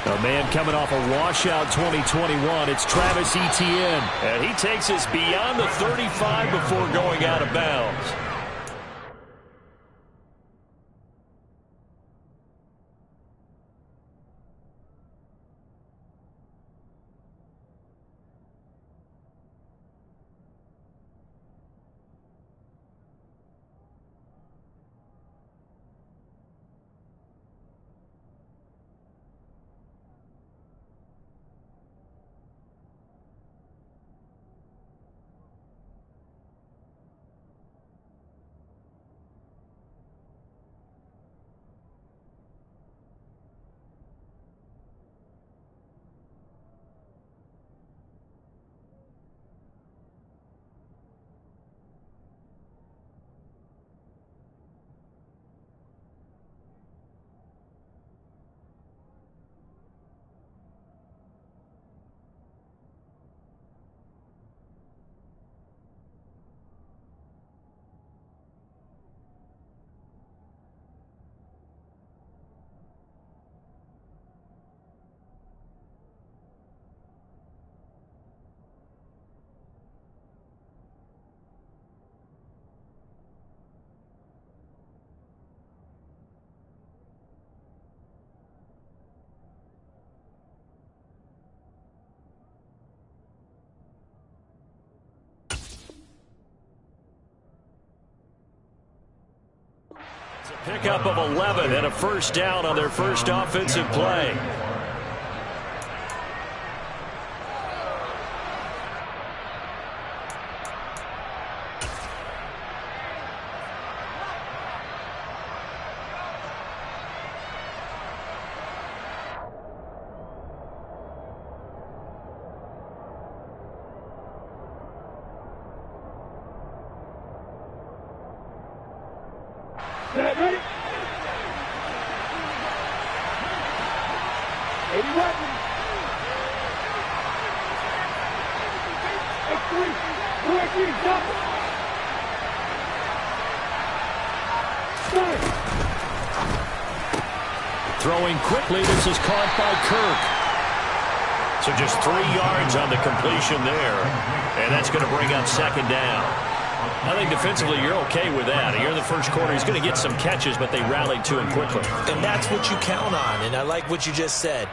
A man coming off a washout 2021, it's Travis Etienne. And he takes us beyond the 35 before going out of bounds. Pickup of 11 and a first down on their first offensive play. Throwing quickly, this is caught by Kirk. So just 3 yards on the completion there. And that's going to bring up second down. I think defensively you're okay with that. Here in the first quarter, he's going to get some catches, but they rallied to him quickly. And that's what you count on, and I like what you just said.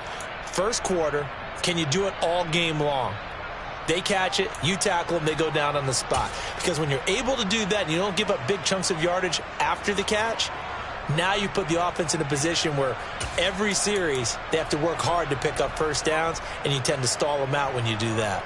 First quarter, can you do it all game long? They catch it, you tackle them, they go down on the spot. Because when you're able to do that and you don't give up big chunks of yardage after the catch, now you put the offense in a position where every series they have to work hard to pick up first downs, and you tend to stall them out when you do that.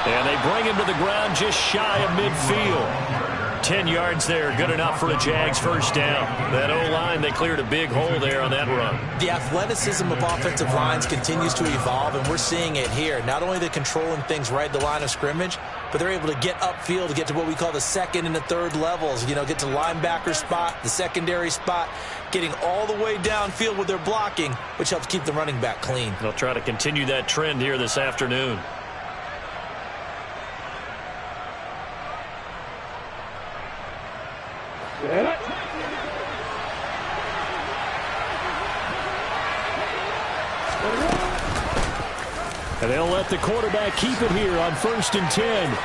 And they bring him to the ground just shy of midfield. 10 yards there, good enough for a Jags first down. That O-line, they cleared a big hole there on that run. The athleticism of offensive lines continues to evolve, and we're seeing it here. Not only are they controlling things right at the line of scrimmage, but they're able to get upfield to get to what we call the second and the third levels. You know, get to the linebacker spot, the secondary spot, getting all the way downfield with their blocking, which helps keep the running back clean. They'll try to continue that trend here this afternoon. And they'll let the quarterback keep it here on 1st and 10.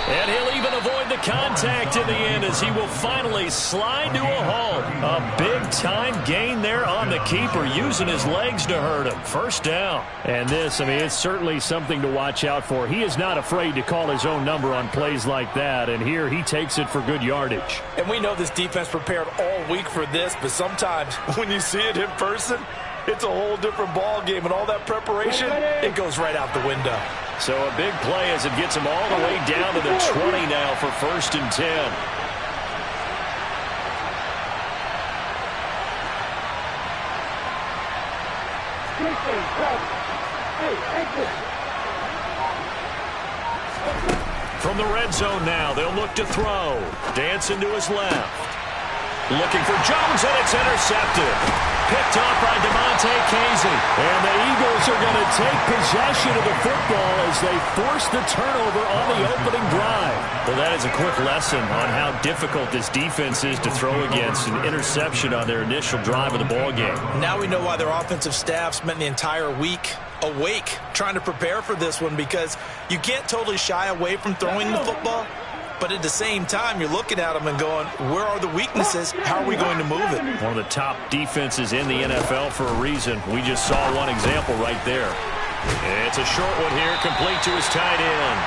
And he'll even avoid the contact in the end as he will finally slide to a halt. A big-time gain there on the keeper, using his legs to hurt him. First down. And this, I mean, it's certainly something to watch out for. He is not afraid to call his own number on plays like that, and here he takes it for good yardage. And we know this defense prepared all week for this, but sometimes when you see it in person, it's a whole different ball game, and all that preparation, it goes right out the window. So a big play as it gets him all the way down to the 20 now for 1st and 10. From the red zone now, they'll look to throw. Dancing to his left. Looking for Jones, and it's intercepted. Picked off by Damontae Kazee. And the Eagles are going to take possession of the football as they force the turnover on the opening drive. Well, that is a quick lesson on how difficult this defense is to throw against. An interception on their initial drive of the ballgame. Now we know why their offensive staff spent the entire week awake trying to prepare for this one, because you can't totally shy away from throwing the football. But at the same time, you're looking at them and going, where are the weaknesses? How are we going to move it? One of the top defenses in the NFL for a reason. We just saw one example right there. It's a short one here, complete to his tight end.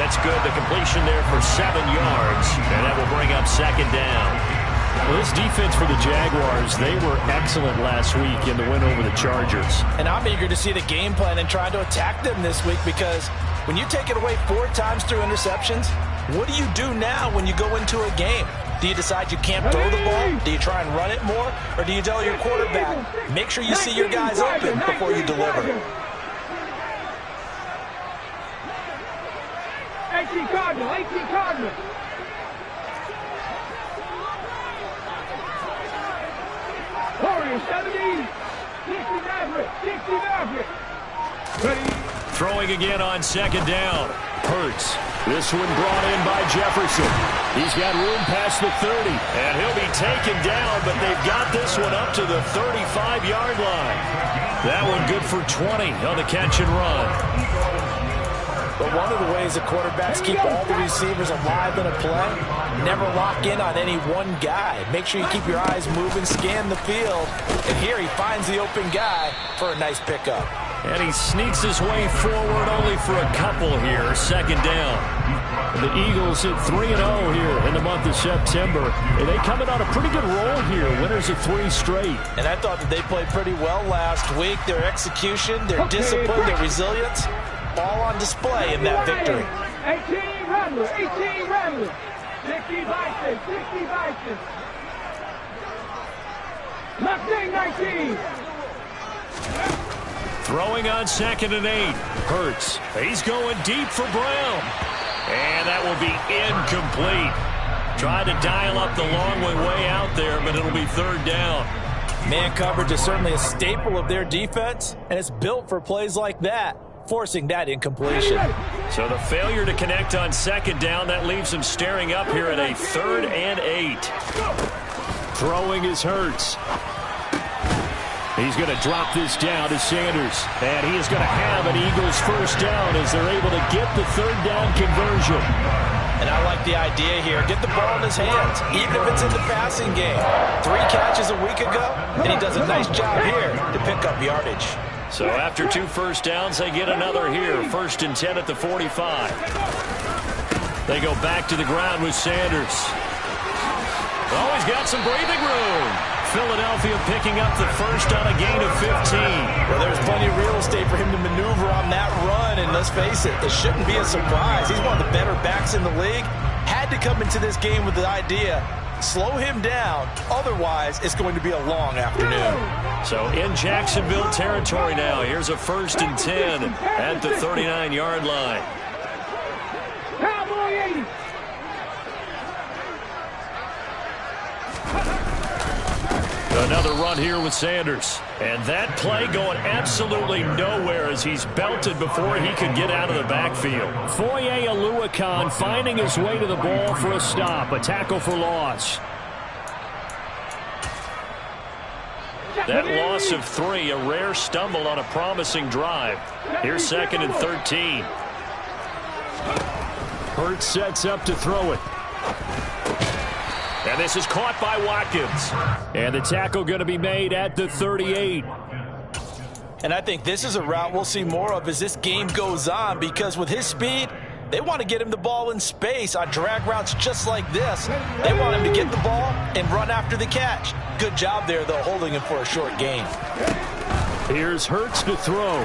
That's good. The completion there for 7 yards, and that will bring up second down. Well, this defense for the Jaguars, they were excellent last week in the win over the Chargers. And I'm eager to see the game plan and try to attack them this week, because when you take it away 4 times through interceptions, what do you do now when you go into a game? Do you decide you can't throw the ball? Do you try and run it more? Or do you tell your quarterback, make sure you see your guys open before you deliver? 18 Cardinal, 18 Cardinal. Warriors, 70, 60 Maverick, 60 Maverick. Ready? Throwing again on second down. Hurts. This one brought in by Jefferson. He's got room past the 30. And he'll be taken down, but they've got this one up to the 35-yard line. That one good for 20 on the catch and run. But one of the ways that quarterbacks keep all the receivers alive in a play, never lock in on any one guy. Make sure you keep your eyes moving, scan the field. And here he finds the open guy for a nice pickup. And he sneaks his way forward only for a couple here. Second down. The Eagles hit 3-0 here in the month of September. And they coming on a pretty good roll here. Winners of 3 straight. And I thought that they played pretty well last week. Their execution, their discipline, their resilience, all on display in that victory. 18 Rambler, 18 Rambler. 60 Bison, 60 Bison. Mustang 19. Throwing on 2nd and 8. Hurts. He's going deep for Brown. And that will be incomplete. Tried to dial up the long way out there, but it'll be 3rd down. Man coverage is certainly a staple of their defense, and it's built for plays like that, forcing that incompletion. So the failure to connect on 2nd down, that leaves him staring up here at a 3rd and 8. Throwing is Hurts. He's going to drop this down to Sanders. And he is going to have an Eagles first down as they're able to get the 3rd down conversion. And I like the idea here. Get the ball in his hands, even if it's in the passing game. 3 catches a week ago, and he does a nice job here to pick up yardage. So after 2 first downs, they get another here. 1st and 10 at the 45. They go back to the ground with Sanders. Oh, he's got some breathing room. Philadelphia picking up the first on a gain of 15. Well, there's plenty of real estate for him to maneuver on that run, and let's face it, it shouldn't be a surprise. He's one of the better backs in the league. Had to come into this game with the idea, slow him down, otherwise it's going to be a long afternoon. So in Jacksonville territory now, here's a 1st and 10 at the 39-yard line. Cowboy 80. Another run here with Sanders. And that play going absolutely nowhere as he's belted before he could get out of the backfield. Foye Oluokun finding his way to the ball for a stop. A tackle for loss. That loss of 3, a rare stumble on a promising drive. Here's 2nd and 13. Hurts sets up to throw it. And this is caught by Watkins. And the tackle going to be made at the 38. And I think this is a route we'll see more of as this game goes on, because with his speed, they want to get him the ball in space on drag routes just like this. They want him to get the ball and run after the catch. Good job there, though, holding him for a short gain. Here's Hurts to throw.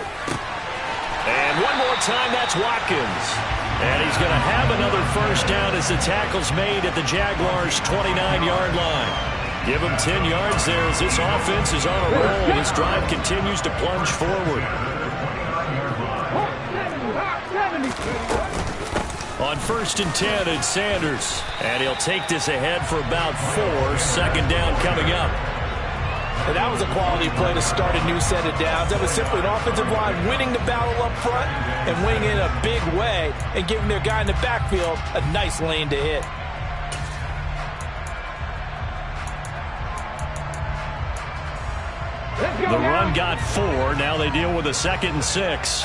And one more time, that's Watkins. And he's going to have another first down as the tackle's made at the Jaguars' 29-yard line. Give him 10 yards there as this offense is on a roll. This drive continues to plunge forward. On 1st and 10, it's Sanders. And he'll take this ahead for about 4. 2nd down coming up. And that was a quality play to start a new set of downs. That was simply an offensive line winning the battle up front and winning in a big way and giving their guy in the backfield a nice lane to hit. The run got 4. Now they deal with a 2nd and 6.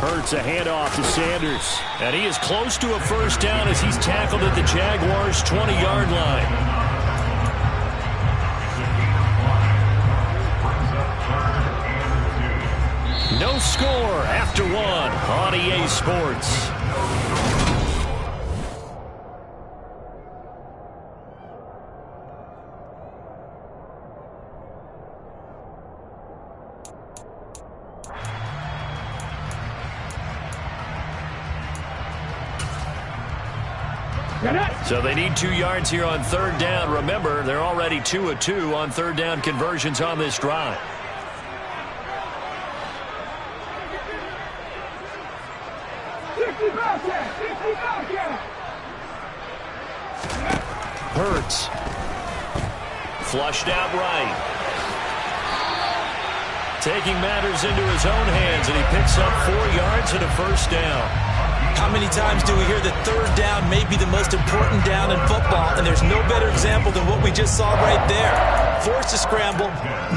Hurts a handoff to Sanders. And he is close to a 1st down as he's tackled at the Jaguars' 20-yard line. No score after 1 on EA Sports. So they need 2 yards here on 3rd down. Remember, they're already 2 of 2 on 3rd down conversions on this drive. Hurts. Flushed out right. Taking matters into his own hands, and he picks up 4 yards and a 1st down. How many times do we hear that 3rd down may be the most important down in football, and there's no better example than what we just saw right there. Forced to scramble,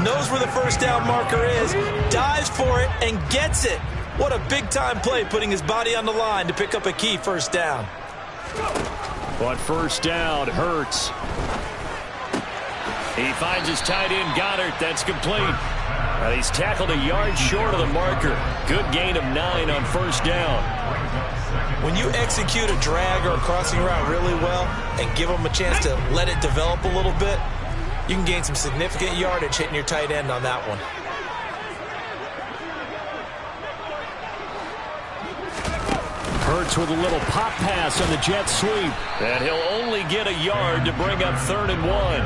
knows where the 1st down marker is, dives for it, and gets it. What a big-time play, putting his body on the line to pick up a key 1st down. On 1st down, Hurts. He finds his tight end, Goddard. That's complete. And he's tackled a yard short of the marker. Good gain of 9 on 1st down. When you execute a drag or a crossing route really well and give them a chance to let it develop a little bit, you can gain some significant yardage hitting your tight end on that one. Hurts with a little pop pass on the jet sweep. And he'll only get a yard to bring up 3rd and 1.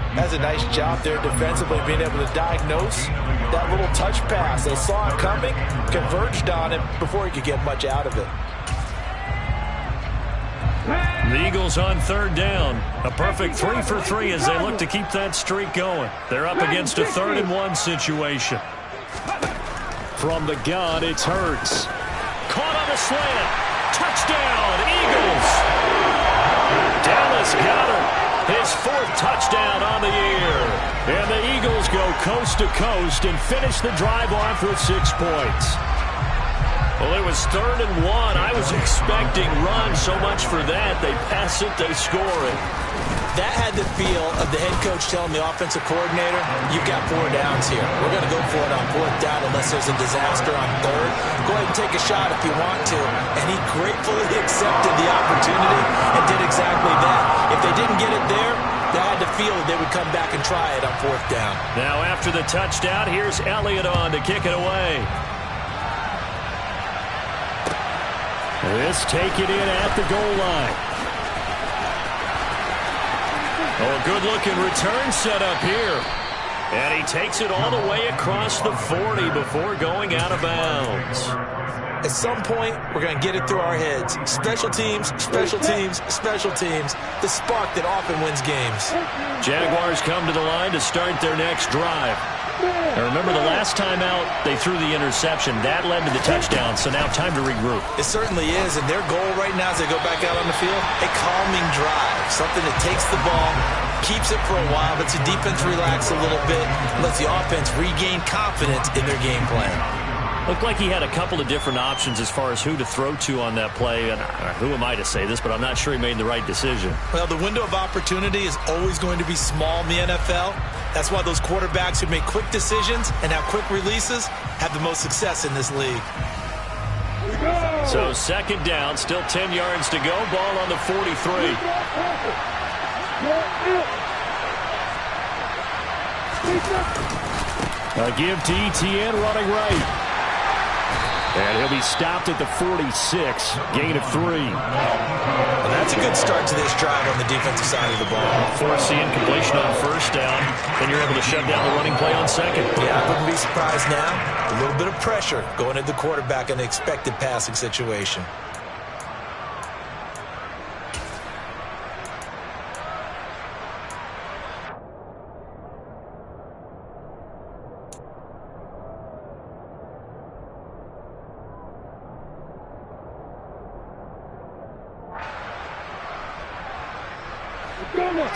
Has a nice job there defensively, being able to diagnose that little touch pass. They saw it coming, converged on it before he could get much out of it. The Eagles on 3rd down. A perfect 3 for 3 as they look to keep that streak going. They're up against a 3rd and 1 situation. From the gun, it's Hurts. Caught on the slant. Touchdown, Eagles. Dallas Goedert. His 4th touchdown on the year. And the Eagles go coast to coast and finish the drive off with 6 points. Well, it was 3rd and 1. I was expecting run so much for that. They pass it, they score it. That had the feel of the head coach telling the offensive coordinator, you've got 4 downs here. We're going to go for it on 4th down unless there's a disaster on 3rd. Go ahead and take a shot if you want to. And he gratefully accepted the opportunity and did exactly that. If they didn't get it there, they had to feel that they would come back and try it on 4th down. Now after the touchdown, here's Elliott on to kick it away. This taken in at the goal line. Oh, good-looking return set up here. And he takes it all the way across the 40 before going out of bounds. At some point, we're going to get it through our heads. Special teams, special teams, special teams. The spark that often wins games. Jaguars come to the line to start their next drive. And remember, the last time out, they threw the interception. That led to the touchdown, so now time to regroup. It certainly is, and their goal right now as they go back out on the field, a calming drive. Something that takes the ball, keeps it for a while, lets the defense relax a little bit, lets the offense regain confidence in their game plan. Looked like he had a couple of different options as far as who to throw to on that play. And who am I to say this, but I'm not sure he made the right decision. Well, the window of opportunity is always going to be small in the NFL. That's why those quarterbacks who make quick decisions and have quick releases have the most success in this league. So 2nd down, still 10 yards to go. Ball on the 43. A give to ETN running right. And he'll be stopped at the 46, gain of 3. And that's a good start to this drive on the defensive side of the ball. Force the incompletion on first down, then you're able to shut down the running play on second. Yeah, I wouldn't be surprised now. A little bit of pressure going at the quarterback in an expected passing situation.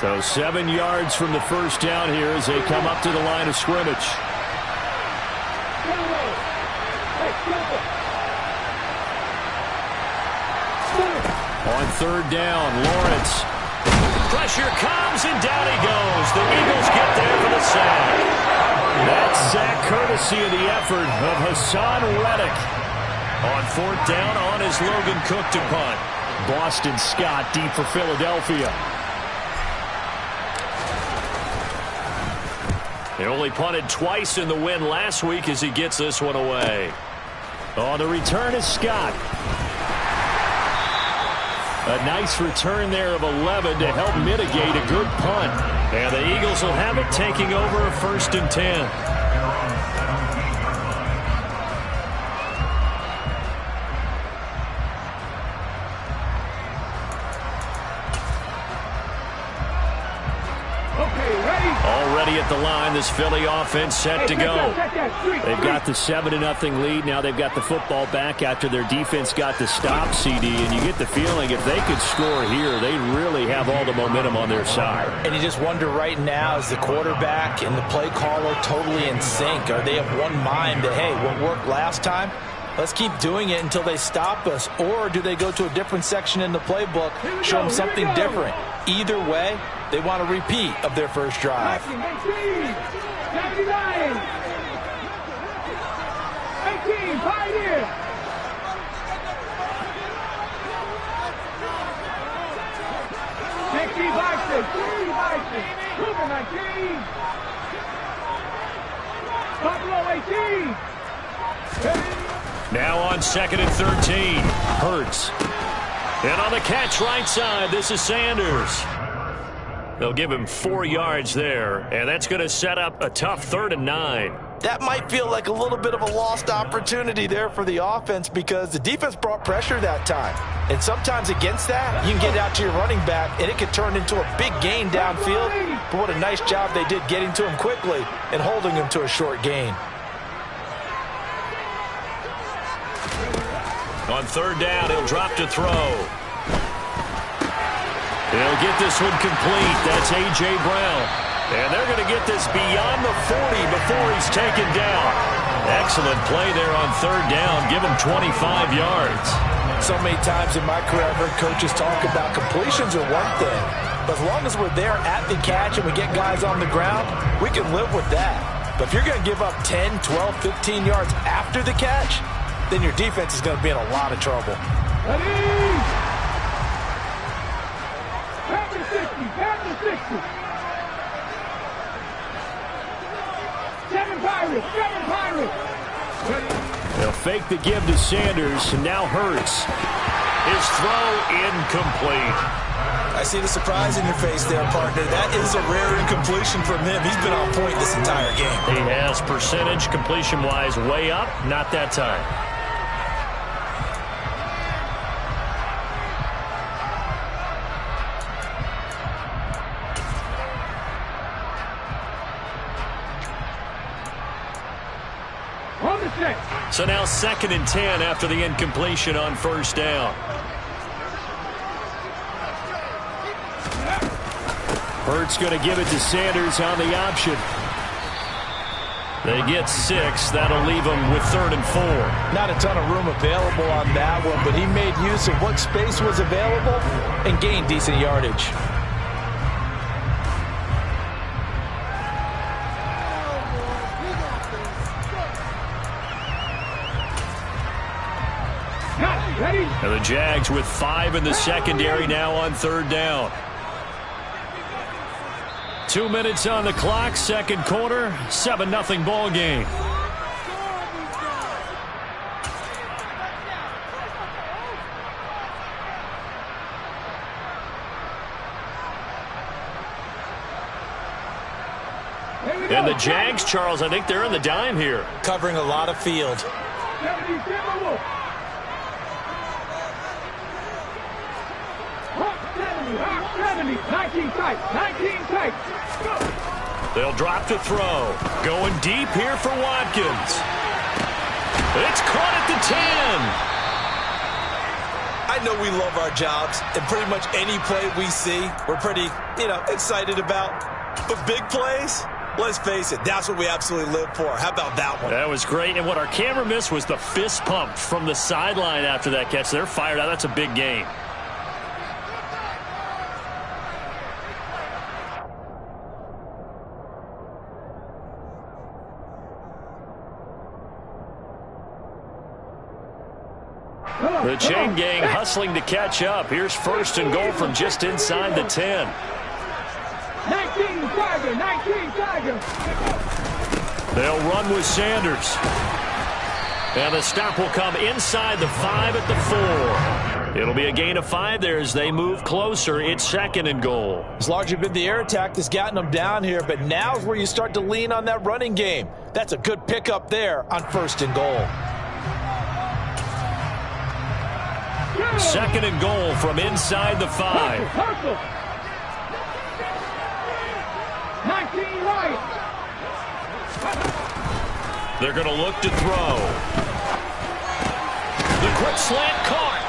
So 7 yards from the first down here as they come up to the line of scrimmage. On third down, Lawrence. Pressure comes, and down he goes. The Eagles get there for the sack. That sack courtesy of the effort of Hassan Reddick. On fourth down, on is Logan Cook to punt. Boston Scott deep for Philadelphia. He only punted twice in the win last week as he gets this one away. On the return is Scott. A nice return there of 11 to help mitigate a good punt. And the Eagles will have it, taking over a 1st and 10. Already at the line, this Philly offense set to go. They've got the 7-0 lead. Now they've got the football back after their defense got the stop, CD. And you get the feeling if they could score here, they really have all the momentum on their side. And you just wonder right now, is the quarterback and the play caller totally in sync? Are they of one mind that, hey, what worked last time, let's keep doing it until they stop us? Or do they go to a different section in the playbook, show them something different? Either way, they want a repeat of their first drive. 18, 79. 18, Pioneer. Cougar 19. Buffalo 18. Now on 2nd and 13. Hurts. And on the catch right side, this is Sanders. They'll give him 4 yards there, and that's going to set up a tough 3rd and 9. That might feel like a little bit of a lost opportunity there for the offense because the defense brought pressure that time. And sometimes against that, you can get out to your running back, and it could turn into a big gain downfield. But what a nice job they did getting to him quickly and holding him to a short gain. On 3rd down, he'll drop to throw. He'll get this one complete. That's A.J. Brown. And they're going to get this beyond the 40 before he's taken down. Excellent play there on 3rd down. Give him 25 yards. So many times in my career, I've heard coaches talk about completions are one thing. But as long as we're there at the catch and we get guys on the ground, we can live with that. But if you're going to give up 10, 12, 15 yards after the catch, then your defense is going to be in a lot of trouble. Ready? Captain 60, Captain 60. 7 Pirates, 7 Pirates. They'll fake the give to Sanders, and now Hurts. His throw incomplete. I see the surprise in your face there, partner. That is a rare incompletion from him. He's been on point this entire game. He has percentage completion-wise way up, not that time. So now 2nd and 10 after the incompletion on 1st down. Hurts going to give it to Sanders on the option. They get 6. That'll leave them with 3rd and 4. Not a ton of room available on that one, but he made use of what space was available and gained decent yardage. And the Jags with 5 in the secondary now on 3rd down. 2 minutes on the clock, 2nd quarter, 7-0 ball game. And the Jags, Charles, I think they're in the dime here. Covering a lot of field. 70, Timberwolves. Hawk 70, 19 tight, 19 tight. Go. They'll drop to throw. Going deep here for Watkins. It's caught at the 10. I know we love our jobs, and pretty much any play we see, we're pretty, excited about. But big plays, let's face it, that's what we absolutely live for. How about that one? That was great, and what our camera missed was the fist pump from the sideline after that catch. They're fired out. That's a big game. The chain gang hustling to catch up. Here's 1st and goal from just inside the 10. 19 Tiger, 19 Tiger. They'll run with Sanders. And the stop will come inside the 5 at the 4. It'll be a gain of 5 there as they move closer. It's 2nd and goal. It's largely been the air attack that's gotten them down here, but now's where you start to lean on that running game. That's a good pickup there on 1st and goal. 2nd and goal from inside the 5. 19 right. They're going to look to throw. The quick slant caught.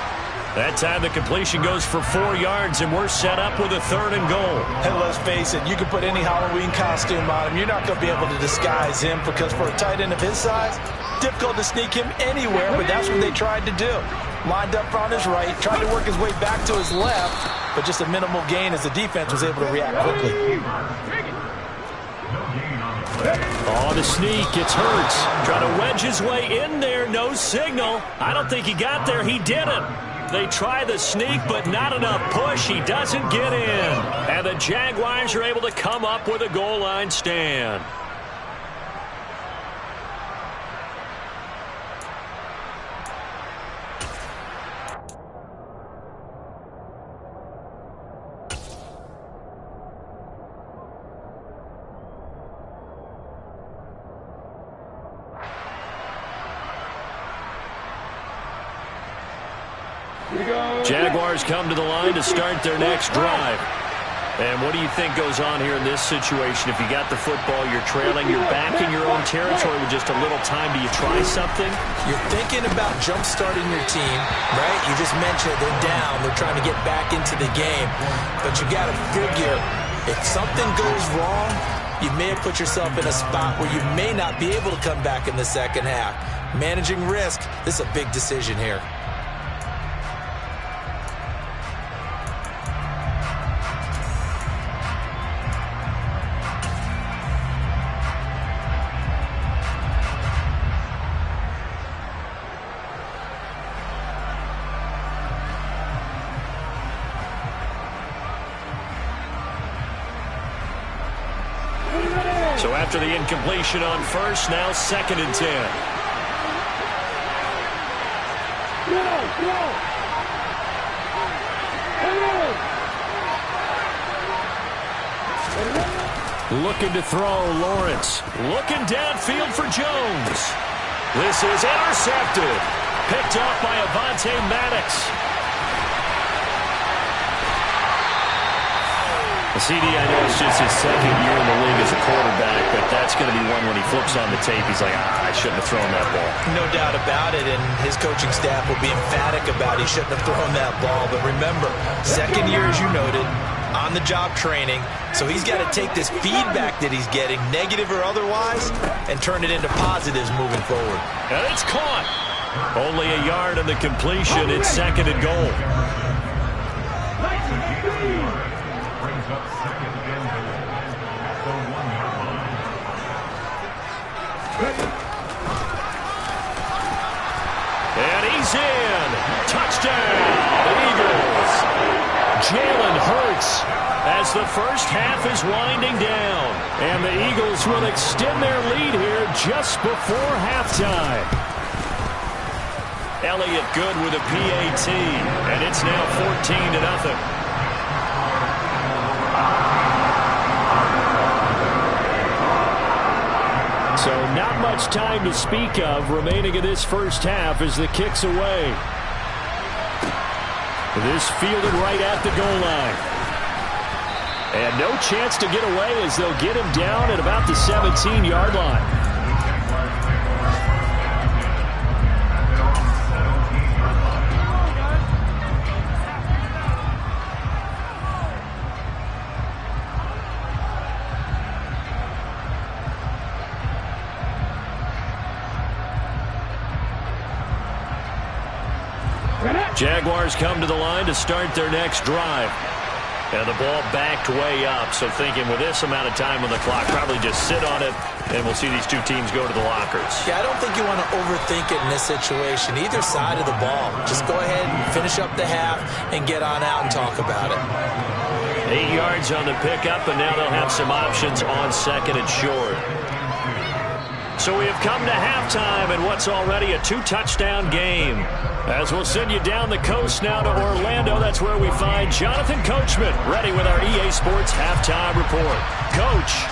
That time the completion goes for 4 yards, and we're set up with a 3rd and goal. Hey, let's face it, you can put any Halloween costume on him. You're not going to be able to disguise him because for a tight end of his size, difficult to sneak him anywhere, but that's what they tried to do. Lined up on his right, tried to work his way back to his left, but just a minimal gain as the defense was able to react quickly. On the sneak, it's Hurts. Trying to wedge his way in there, no signal. I don't think he got there, he didn't. They try the sneak, but not enough push. He doesn't get in. And the Jaguars are able to come up with a goal line stand. Jaguars come to the line to start their next drive. And what do you think goes on here in this situation? If you got the football, you're trailing, you're back in your own territory with just a little time. Do you try something? You're thinking about jump-starting your team, right? You just mentioned they're down. They're trying to get back into the game. But you got to figure, if something goes wrong, you may have put yourself in a spot where you may not be able to come back in the second half. Managing risk, this is a big decision here. So after the incompletion on 1st, now 2nd and 10. Looking to throw, Lawrence. Looking downfield for Jones. This is intercepted. Picked off by Avonte Maddox. CD, I know it's just his 2nd year in the league as a quarterback, but that's going to be one when he flips on the tape. He's like, I shouldn't have thrown that ball. No doubt about it, and his coaching staff will be emphatic about he shouldn't have thrown that ball. But remember, 2nd year, as you noted, on-the-job training, so he's got to take this feedback that he's getting, negative or otherwise, and turn it into positives moving forward. And it's caught. Only a yard on the completion. It's 2nd and goal. And he's in. Touchdown, Eagles. Jalen Hurts as the first half is winding down. And the Eagles will extend their lead here just before halftime. Elliott good with a PAT. And it's now 14-0. Not much time to speak of remaining in this first half as the kick's away. This fielded right at the goal line. And no chance to get away as they'll get him down at about the 17-yard line. Jaguars come to the line to start their next drive. And the ball backed way up, so thinking with this amount of time on the clock, probably just sit on it, and we'll see these two teams go to the lockers. Yeah, I don't think you want to overthink it in this situation. Either side of the ball. Just go ahead and finish up the half and get on out and talk about it. 8 yards on the pickup, and now they'll have some options on second and short. So we have come to halftime in what's already a 2-touchdown game. As we'll send you down the coast now to Orlando, that's where we find Jonathan Coachman, ready with our EA Sports Halftime Report. Coach.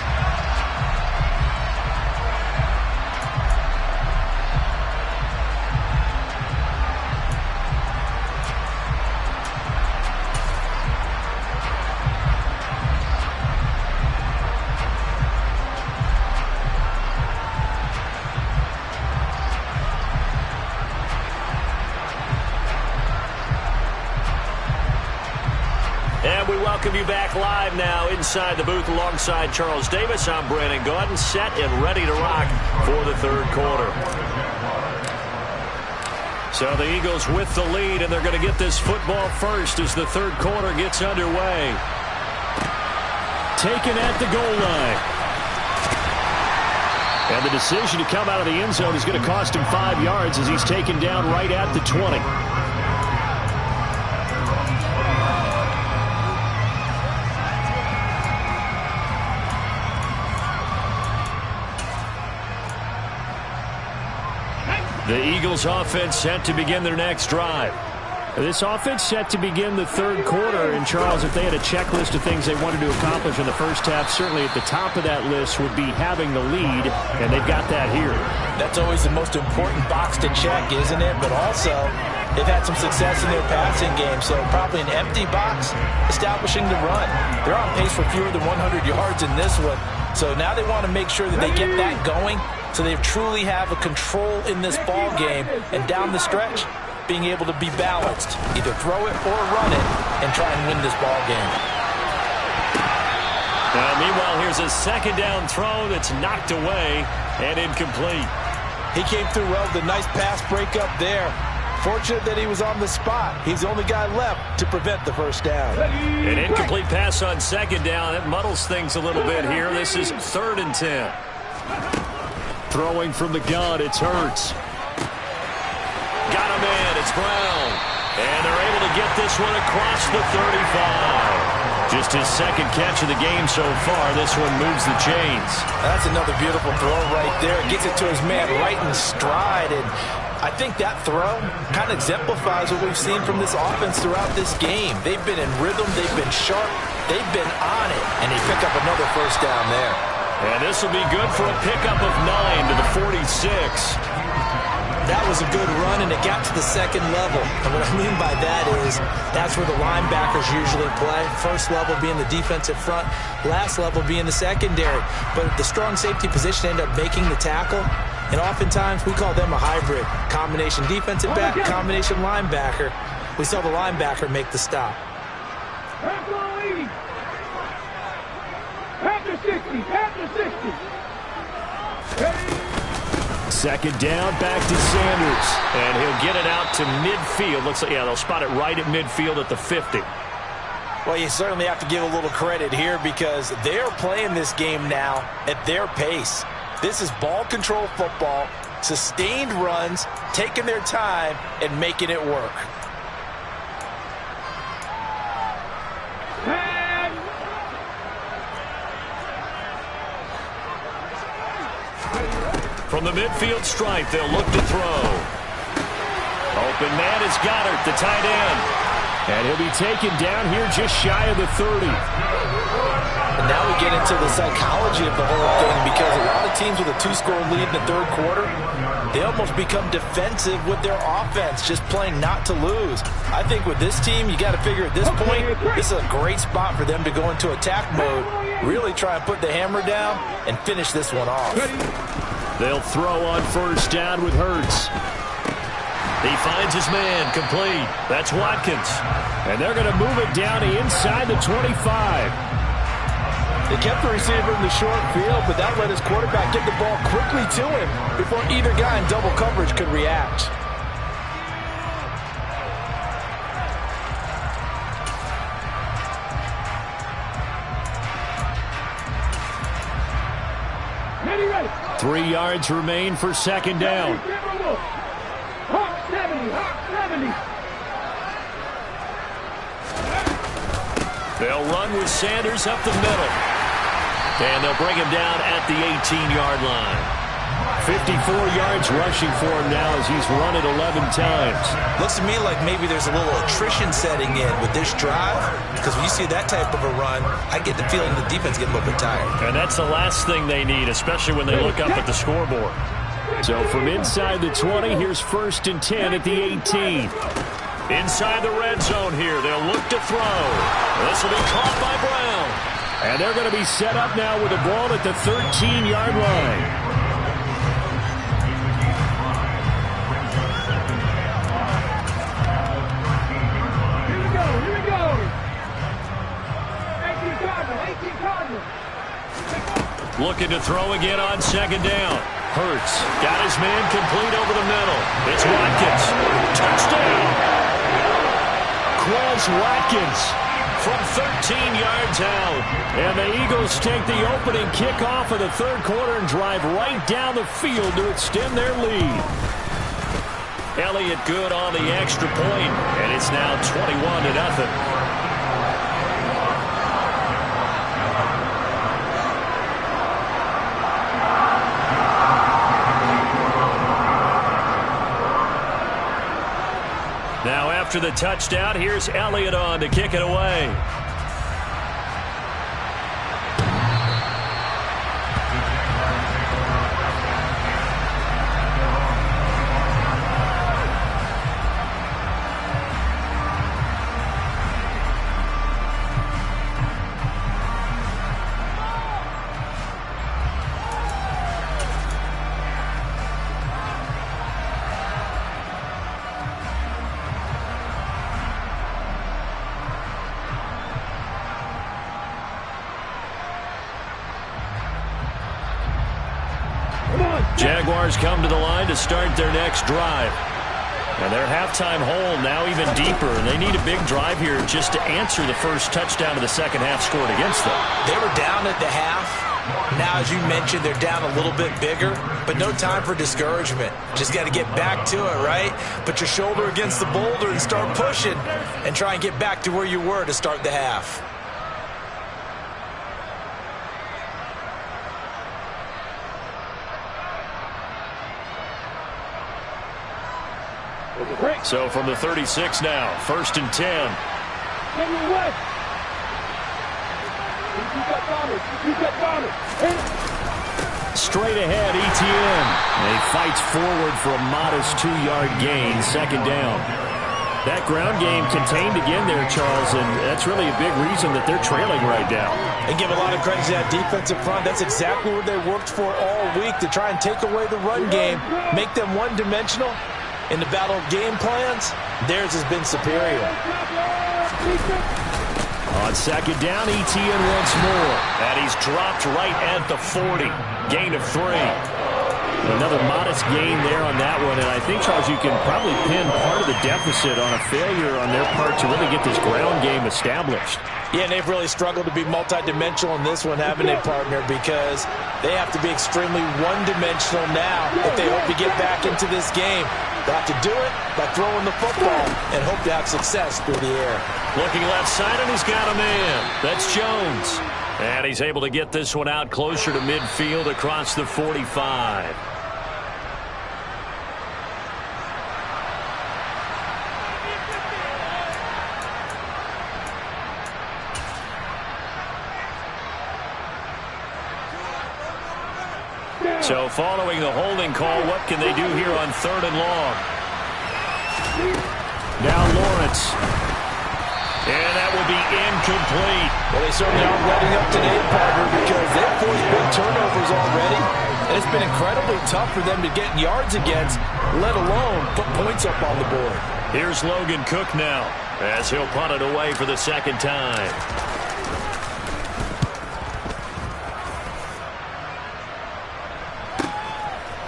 Welcome you back live now inside the booth alongside Charles Davis. I'm Brandon Gaudin, set and ready to rock for the third quarter. So the Eagles with the lead, and they're going to get this football first as the third quarter gets underway. Taken at the goal line. And the decision to come out of the end zone is going to cost him 5 yards as he's taken down right at the 20. The Eagles offense set to begin their next drive. This offense set to begin the third quarter. And, Charles, if they had a checklist of things they wanted to accomplish in the first half, certainly at the top of that list would be having the lead, and they've got that here. That's always the most important box to check, isn't it? But also, they've had some success in their passing game, so probably an empty box, establishing the run. They're on pace for fewer than 100 yards in this one, so now they want to make sure that they get that going so they truly have a control in this ball game, and down the stretch, being able to be balanced, either throw it or run it, and try and win this ball game. Now, meanwhile, here's a second down throw that's knocked away and incomplete. He came through well with a nice pass breakup there. Fortunate that he was on the spot. He's the only guy left to prevent the first down. An incomplete pass on second down. It muddles things a little bit here. This is 3rd and 10. Throwing from the gun, it's Hurts. Got him in. It's Brown. And they're able to get this one across the 35. Just his second catch of the game so far. This one moves the chains. That's another beautiful throw right there. Gets it to his man right in stride. And I think that throw kind of exemplifies what we've seen from this offense throughout this game. They've been in rhythm. They've been sharp. They've been on it. And they pick up another first down there. And this will be good for a pickup of 9 to the 46. That was a good run, and it got to the second level. And what I mean by that is that's where the linebackers usually play. First level being the defensive front, last level being the secondary. But the strong safety position ended up making the tackle. And oftentimes we call them a hybrid. Combination defensive back, combination linebacker. We saw the linebacker make the stop. Panther 60, Panther 60. Second down, back to Sanders. And he'll get it out to midfield. Looks like, yeah, they'll spot it right at midfield at the 50. Well, you certainly have to give a little credit here because they're playing this game now at their pace. This is ball control football, sustained runs, taking their time, and making it work. From the midfield stripe, they'll look to throw. Open man is Goddard, the tight end. And he'll be taken down here just shy of the 30. And now we get into the psychology of the whole thing, because a lot of teams with a 2-score lead in the third quarter, they almost become defensive with their offense, just playing not to lose. I think with this team, you got to figure at this point, this is a great spot for them to go into attack mode, really try and put the hammer down and finish this one off. They'll throw on first down with Hurts. He finds his man, complete. That's Watkins. And they're going to move it down inside the 25. They kept the receiver in the short field, but that let his quarterback get the ball quickly to him before either guy in double coverage could react. Ready. 3 yards remain for second down. Hawk 70, Hawk 70. They'll run with Sanders up the middle. And they'll bring him down at the 18-yard line. 54 yards rushing for him now as he's run it 11 times. Looks to me like maybe there's a little attrition setting in with this drive, because when you see that type of a run, I get the feeling the defense get a little bit tired. And that's the last thing they need, especially when they look up at the scoreboard. So from inside the 20, here's 1st and 10 at the 18. Inside the red zone here, they'll look to throw. This will be caught by Brown. And they're going to be set up now with the ball at the 13-yard line. Here we go. 18 Cardinals. Looking to throw again on second down. Hurts got his man complete over the middle. It's Watkins. Touchdown. Quez Watkins from 13 yards out. And the Eagles take the opening kickoff of the third quarter and drive right down the field to extend their lead. Elliott good on the extra point, and it's now 21-0. Now after the touchdown, here's Elliott on to kick it away. Jaguars come to the line to start their next drive. And their halftime hole now even deeper, and they need a big drive here just to answer the first touchdown of the second half scored against them. They were down at the half. Now, as you mentioned, they're down a little bit bigger, but no time for discouragement. Just got to get back to it, right? Put your shoulder against the boulder and start pushing and try and get back to where you were to start the half. So from the 36 now, 1st and 10. Straight ahead, Etienne. And he fights forward for a modest 2-yard gain, second down. That ground game contained again there, Charles, and that's really a big reason that they're trailing right now. And give a lot of credit to that defensive front. That's exactly what they worked for all week, to try and take away the run game, make them one-dimensional. In the battle of game plans, theirs has been superior. On second down, Etienne once more. And he's dropped right at the 40. Gain of 3. Another modest gain there on that one, and I think, Charles, you can probably pin part of the deficit on a failure on their part to really get this ground game established. Yeah, and they've really struggled to be multidimensional in this one, haven't they, partner? Because they have to be extremely one-dimensional now if they hope to get back into this game. They'll have to do it by throwing the football and hope to have success through the air. Looking left side, and he's got a man. That's Jones. And he's able to get this one out closer to midfield across the 45. So following the holding call, what can they do here on 3rd and long? Now Lawrence. And that will be incomplete. Well, they certainly aren't letting up today, partner, because they've forced big turnovers already. And it's been incredibly tough for them to get yards against, let alone put points up on the board. Here's Logan Cook now, as he'll punt it away for the 2nd time.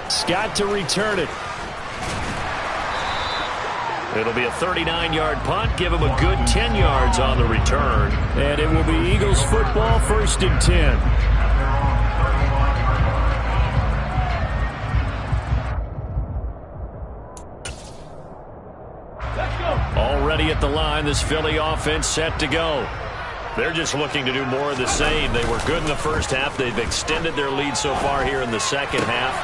Scott to return it. It'll be a 39-yard punt. Give him a good 10 yards on the return. And it will be Eagles football, 1st and 10. Let's go. Already at the line, this Philly offense set to go. They're just looking to do more of the same. They were good in the first half. They've extended their lead so far here in the second half.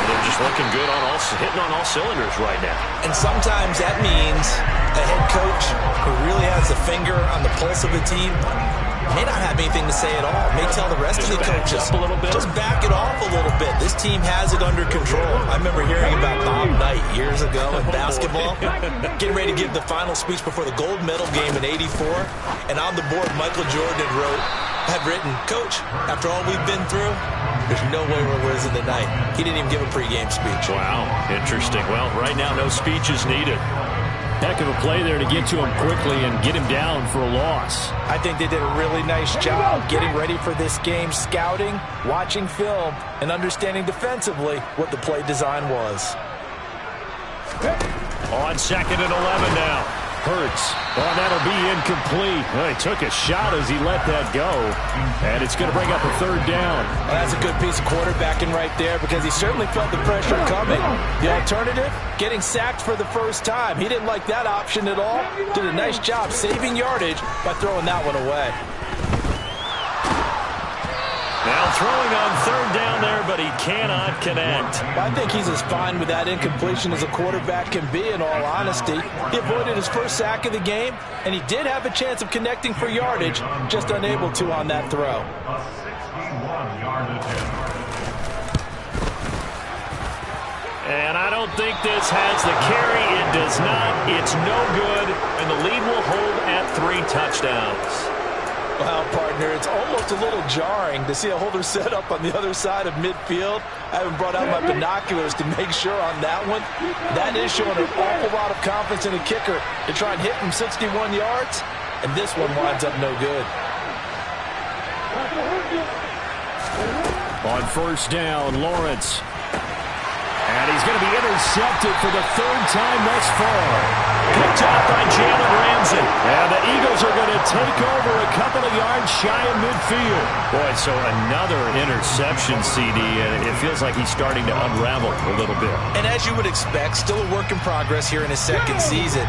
They're just looking good on hitting on all cylinders right now. And sometimes that means a head coach who really has a finger on the pulse of a team may not have anything to say at all. May tell the rest of the coaches, just back it off a little bit. This team has it under control. I remember hearing about Bob Knight years ago in basketball, getting ready to give the final speech before the gold medal game in '84. And on the board, Michael Jordan had written, "Coach, after all we've been through, there's no way we're losing tonight." He didn't even give a pregame speech. Wow, interesting. Well, right now, no speech is needed. Heck of a play there to get to him quickly and get him down for a loss. I think they did a really nice job getting ready for this game, scouting, watching film, and understanding defensively what the play design was. On 2nd and 11 now. Hurts. Oh, that'll be incomplete. Well, he took a shot as he let that go. And it's going to bring up a 3rd down. Well, that's a good piece of quarterbacking right there because he certainly felt the pressure coming. The alternative, getting sacked for the first time. He didn't like that option at all. Did a nice job saving yardage by throwing that one away. Now throwing on 3rd down there, but he cannot connect. I think he's as fine with that incompletion as a quarterback can be, in all honesty. He avoided his first sack of the game, and he did have a chance of connecting for yardage, just unable to on that throw. And I don't think this has the carry. It does not. It's no good, and the lead will hold at 3 touchdowns. Well, partner, it's almost a little jarring to see a holder set up on the other side of midfield. I haven't brought out my binoculars to make sure on that one. That is showing an awful lot of confidence in a kicker to try and hit from 61 yards, and this one winds up no good. On 1st down, Lawrence. And he's going to be intercepted for the 3rd time thus far. Picked off by Jalen Ramsey. And the Eagles are going to take over a couple of yards shy of midfield. Boy, so another interception, CD, and it feels like he's starting to unravel a little bit. And as you would expect, still a work in progress here in his 2nd season.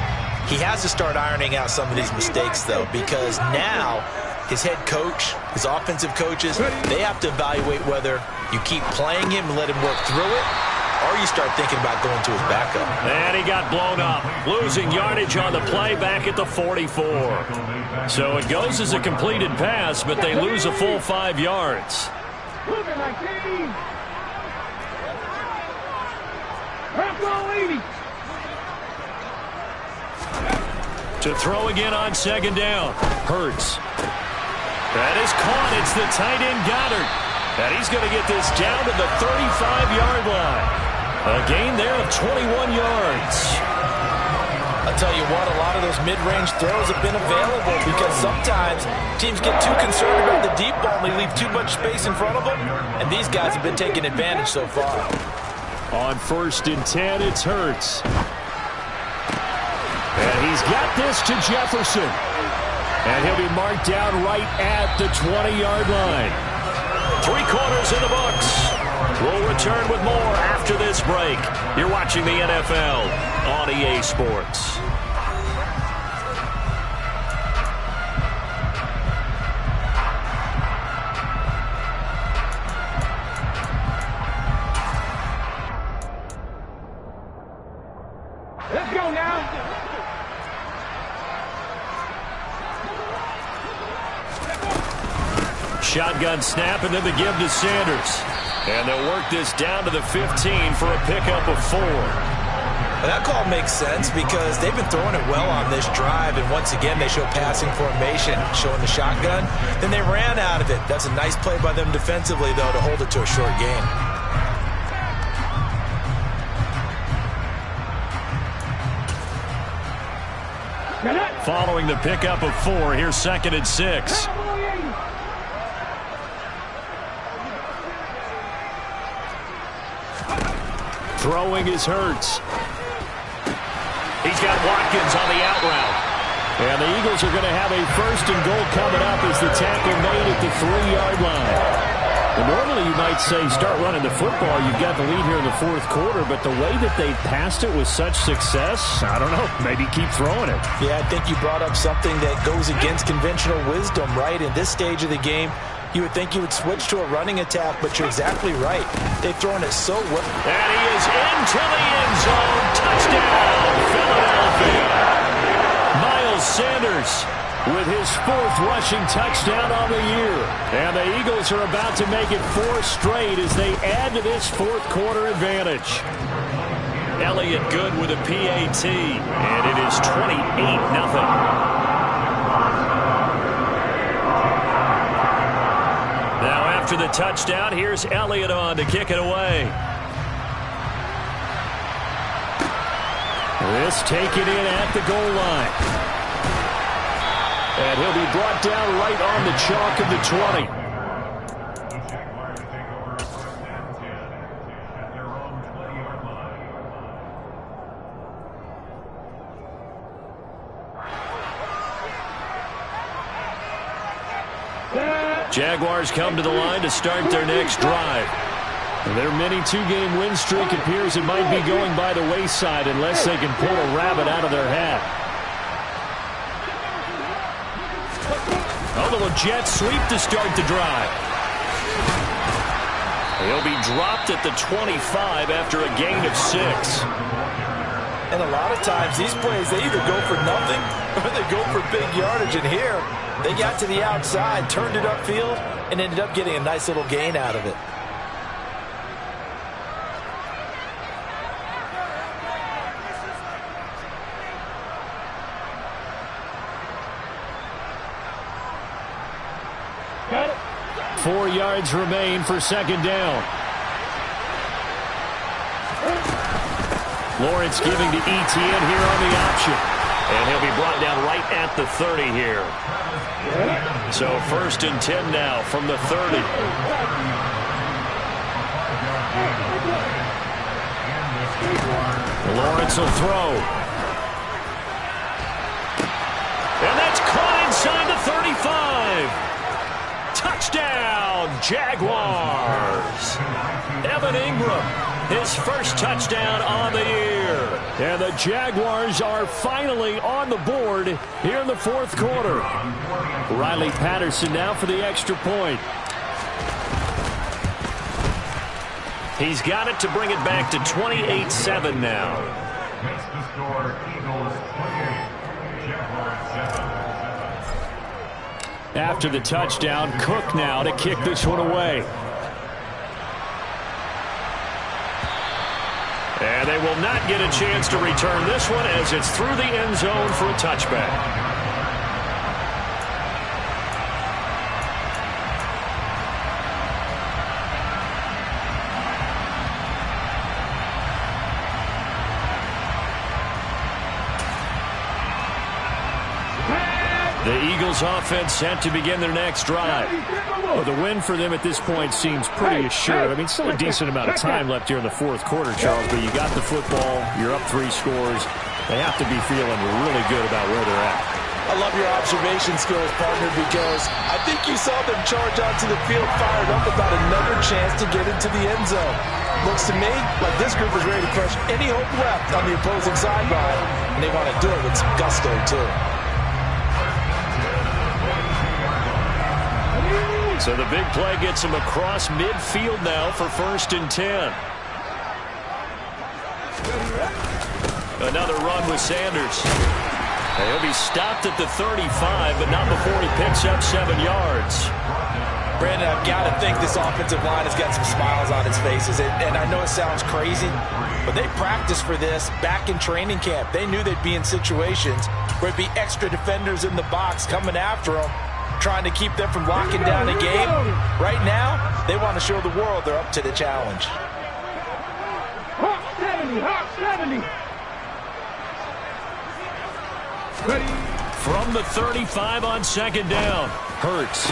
He has to start ironing out some of these mistakes, though, because now his head coach, his offensive coaches, they have to evaluate whether you keep playing him and let him work through it, or you start thinking about going to his backup. And he got blown up, losing yardage on the play back at the 44. So it goes as a completed pass, but they lose a full 5 yards. To throw again on 2nd down. Hurts. That is caught. It's the tight end Goddard. And he's going to get this down to the 35-yard line. A gain there of 21 yards. I'll tell you what, a lot of those mid-range throws have been available because sometimes teams get too concerned about the deep ball and they leave too much space in front of them, and these guys have been taking advantage so far. On 1st and 10, it's Hurts. And he's got this to Jefferson. And he'll be marked down right at the 20-yard line. 3 quarters in the books. We'll return with more after this break. You're watching the NFL on EA Sports. Let's go now. Shotgun snap and then the give to Sanders. And they'll work this down to the 15 for a pickup of 4. And that call makes sense because they've been throwing it well on this drive, and once again they show passing formation, showing the shotgun. Then they ran out of it. That's a nice play by them defensively, though, to hold it to a short gain. Following the pickup of 4, here's 2nd and 6. Throwing is Hurts. He's got Watkins on the out route. And the Eagles are going to have a 1st and goal coming up as the tackle made at the 3-yard line. And normally you might say start running the football. You've got the lead here in the 4th quarter, but the way that they passed it with such success, I don't know, maybe keep throwing it. Yeah, I think you brought up something that goes against conventional wisdom, right? In this stage of the game, you would think you would switch to a running attack, but you're exactly right. They've thrown it so well. And he is into the end zone. Touchdown, Philadelphia. Miles Sanders with his 4th rushing touchdown on the year. And the Eagles are about to make it 4 straight as they add to this 4th quarter advantage. Elliott good with a PAT, and it is 28-0. Now after the touchdown, here's Elliott on to kick it away. This taken in at the goal line. And he'll be brought down right on the chalk of the 20. Jaguars come to the line to start their next drive. Their mini 2-game win streak appears it might be going by the wayside unless they can pull a rabbit out of their hat. A little jet sweep to start the drive. He'll be dropped at the 25 after a gain of 6. And a lot of times these plays, they either go for nothing or they go for big yardage. And here, they got to the outside, turned it upfield, and ended up getting a nice little gain out of it. Got it. 4 yards remain for 2nd down. Lawrence giving to Etienne here on the option. And he'll be brought down right at the 30 here. So 1st and 10 now from the 30. Lawrence will throw. And that's caught inside the 35. Touchdown, Jaguars. Evan Ingram, his 1st touchdown on the year. And the Jaguars are finally on the board here in the 4th quarter. Riley Patterson now for the extra point. He's got it to bring it back to 28-7 now. Makes the score Eagles 28, Jaguars 7. After the touchdown, Cook now to kick this one away. And they will not get a chance to return this one as it's through the end zone for a touchback. The Eagles offense set to begin their next drive. Well, the win for them at this point seems pretty assured. I mean, still a decent amount of time left here in the 4th quarter, Charles, but you got the football, you're up 3 scores. They have to be feeling really good about where they're at. I love your observation skills, partner, because I think you saw them charge onto the field fired up about another chance to get into the end zone. Looks to me like this group is ready to crush any hope left on the opposing sideline, and they want to do it with some gusto, too. So the big play gets him across midfield now for 1st and 10. Another run with Sanders. He'll be stopped at the 35, but not before he picks up 7 yards. Brandon, I've got to think this offensive line has got some smiles on its faces. And I know it sounds crazy, but they practiced for this back in training camp. They knew they'd be in situations where it'd be extra defenders in the box coming after them, trying to keep them from locking down the game. Right now, they want to show the world they're up to the challenge. Hawk 70, Hawk 70. From the 35 on second down. Hurts.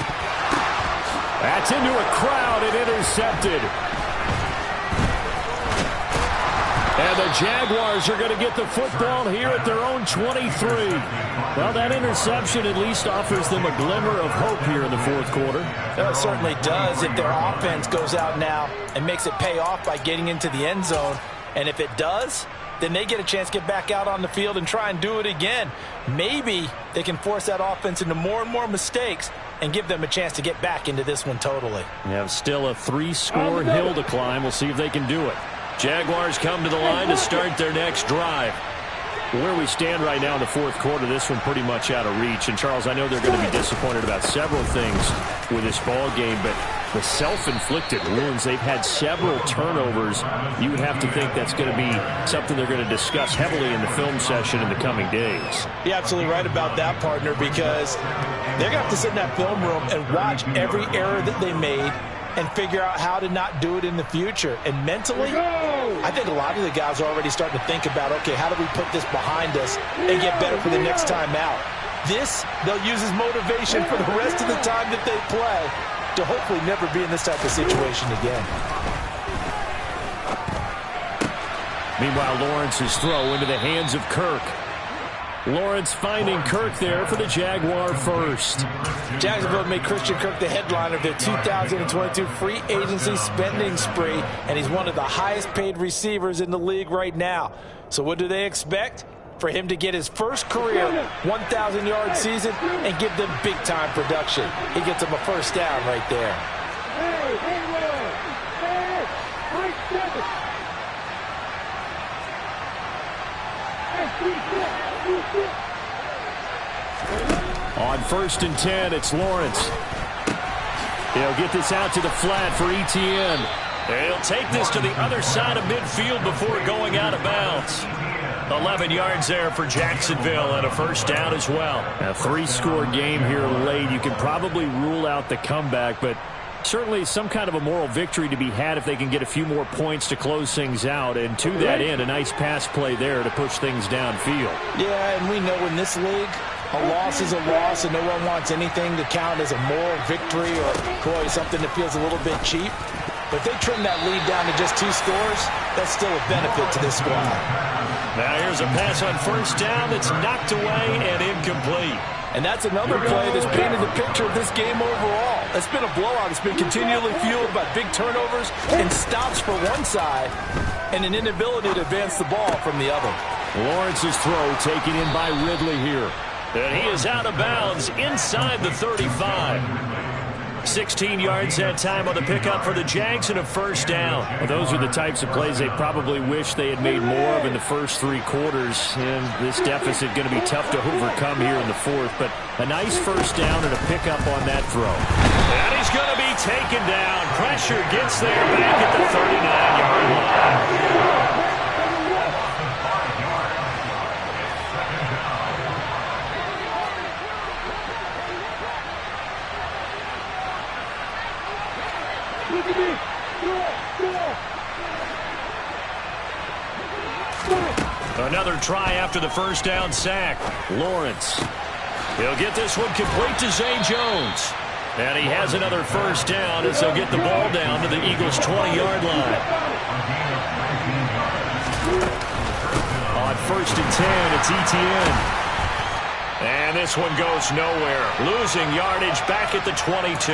That's into a crowd and intercepted. And the Jaguars are going to get the football here at their own 23. Well, that interception at least offers them a glimmer of hope here in the fourth quarter. It certainly does if their offense goes out now and makes it pay off by getting into the end zone. And if it does, then they get a chance to get back out on the field and try and do it again. Maybe they can force that offense into more and more mistakes and give them a chance to get back into this one totally. They have still a 3-score hill to climb. We'll see if they can do it. Jaguars come to the line to start their next drive. Where we stand right now in the fourth quarter, this one pretty much out of reach. And, Charles, I know they're going to be disappointed about several things with this ball game, but the self-inflicted wounds, they've had several turnovers. You would have to think that's going to be something they're going to discuss heavily in the film session in the coming days. You're absolutely right about that, partner, because they're going to have to sit in that film room and watch every error that they made and figure out how to not do it in the future. And mentally, I think a lot of the guys are already starting to think about, okay, how do we put this behind us and get better for the next time out? This, they'll use as motivation for the rest of the time that they play to hopefully never be in this type of situation again. Meanwhile, Lawrence's throw into the hands of Kirk. Lawrence finding Kirk there for the Jaguar first. Jacksonville made Christian Kirk the headliner of their 2022 free agency spending spree, and he's one of the highest paid receivers in the league right now. So what do they expect? For him to get his first career 1,000-yard season and give them big-time production. He gets them a first down right there. On 1st and 10, it's Lawrence. He'll get this out to the flat for Etienne. He'll take this to the other side of midfield before going out of bounds. 11 yards there for Jacksonville and a first down as well. A 3-score game here late. You can probably rule out the comeback, but certainly some kind of a moral victory to be had if they can get a few more points to close things out. And to that end, a nice pass play there to push things downfield. Yeah, and we know in this league, a loss is a loss, and no one wants anything to count as a moral victory or something that feels a little bit cheap. But if they trim that lead down to just 2 scores, that's still a benefit to this squad. Now here's a pass on first down that's knocked away and incomplete. And that's another play that's painted the picture of this game overall. It's been a blowout. It's been continually fueled by big turnovers and stops for one side and an inability to advance the ball from the other. Lawrence's throw taken in by Ridley here. And he is out of bounds inside the 35. 16 yards that time on the pickup for the Jags and a first down. Well, those are the types of plays they probably wish they had made more of in the first 3 quarters. And this deficit going to be tough to overcome here in the fourth. But a nice first down and a pickup on that throw. And he's going to be taken down. Pressure gets there back at the 39-yard line. Another try after the first down sack. Lawrence. He'll get this one complete to Zay Jones. And he has another first down as they'll get the ball down to the Eagles' 20-yard line. On 1st and 10, it's Etienne. And this one goes nowhere. Losing yardage back at the 22.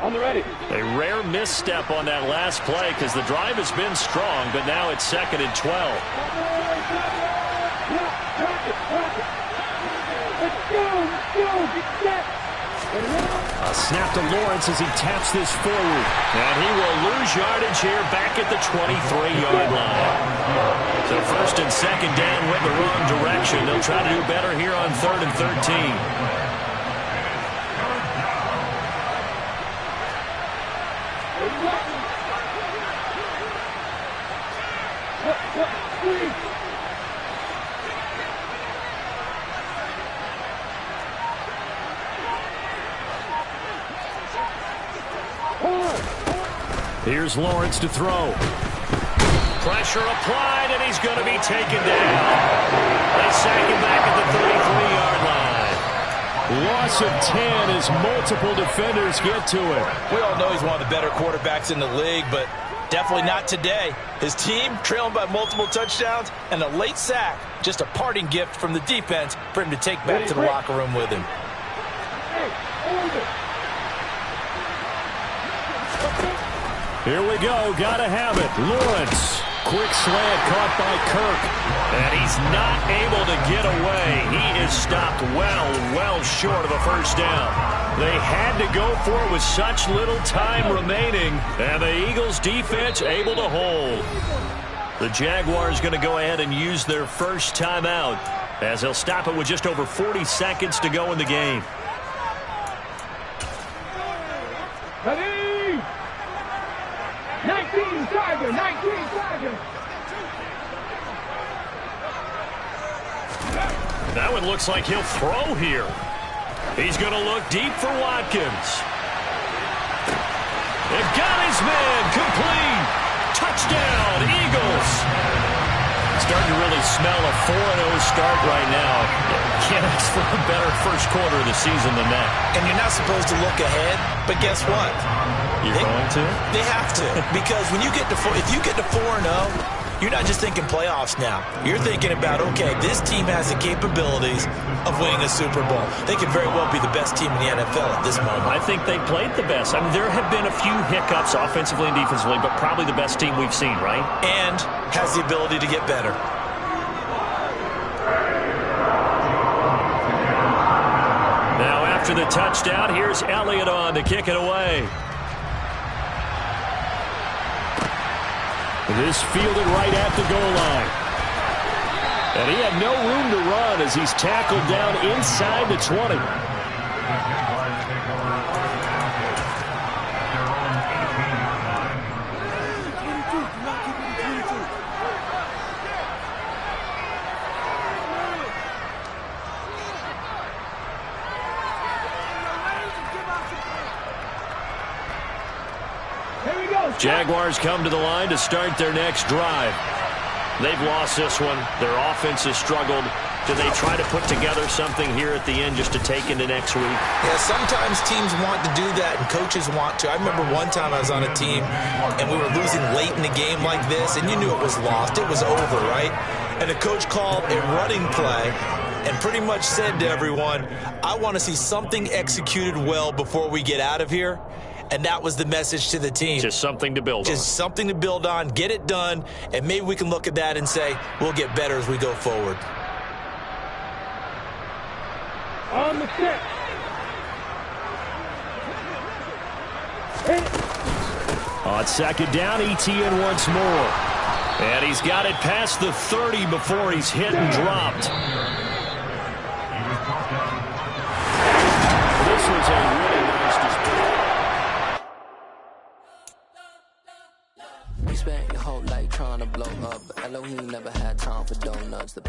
On the ready. A rare misstep on that last play because the drive has been strong, but now it's 2nd and 12. Let's go, get set. A snap to Lawrence as he taps this forward. And he will lose yardage here back at the 23-yard line. So first and second down went the wrong direction. They'll try to do better here on 3rd and 13. Here's Lawrence to throw. Pressure applied, and he's going to be taken down. They sack him back at the 33-yard line. Loss of 10 as multiple defenders get to it. We all know he's one of the better quarterbacks in the league, but definitely not today. His team trailing by multiple touchdowns and a late sack. Just a parting gift from the defense for him to take back to the locker room with him. Here we go. Gotta have it. Lawrence. Quick slant caught by Kirk. And he's not able to get away. He is stopped well short of a first down. They had to go for it with such little time remaining. And the Eagles defense able to hold. The Jaguars going to go ahead and use their first timeout as they'll stop it with just over 40 seconds to go in the game. Ready? 19 Tiger, 19 Tiger. That one looks like he'll throw here. He's going to look deep for Watkins. They've got his man complete. Touchdown, Eagles. Starting to really smell a 4-0 start right now. Can't ask for a better first quarter of the season than that. And you're not supposed to look ahead, but guess what? You're going to? They have to. Because when you get to if you get to 4-0, you're not just thinking playoffs now. You're thinking about, okay, this team has the capabilities of winning a Super Bowl. They could very well be the best team in the NFL at this moment. I think they played the best. I mean, there have been a few hiccups offensively and defensively, but probably the best team we've seen, right? And has the ability to get better. Now after the touchdown, here's Elliott on to kick it away. This fielded right at the goal line. And he had no room to run as he's tackled down inside the 20. Jaguars come to the line to start their next drive. They've lost this one. Their offense has struggled. Do they try to put together something here at the end just to take into next week? Yeah, sometimes teams want to do that and coaches want to. I remember one time I was on a team and we were losing late in the game like this, and you knew it was lost. It was over, right? And the coach called a running play and pretty much said to everyone, I want to see something executed well before we get out of here. And that was the message to the team. Just something to build on. Just something to build on, get it done, and maybe we can look at that and say, we'll get better as we go forward. On the set. On second down, ETN once more. And he's got it past the 30 before he's hit and dropped. This was a really nice display. You spent your whole life trying to blow up. Elohim never had time for donuts. The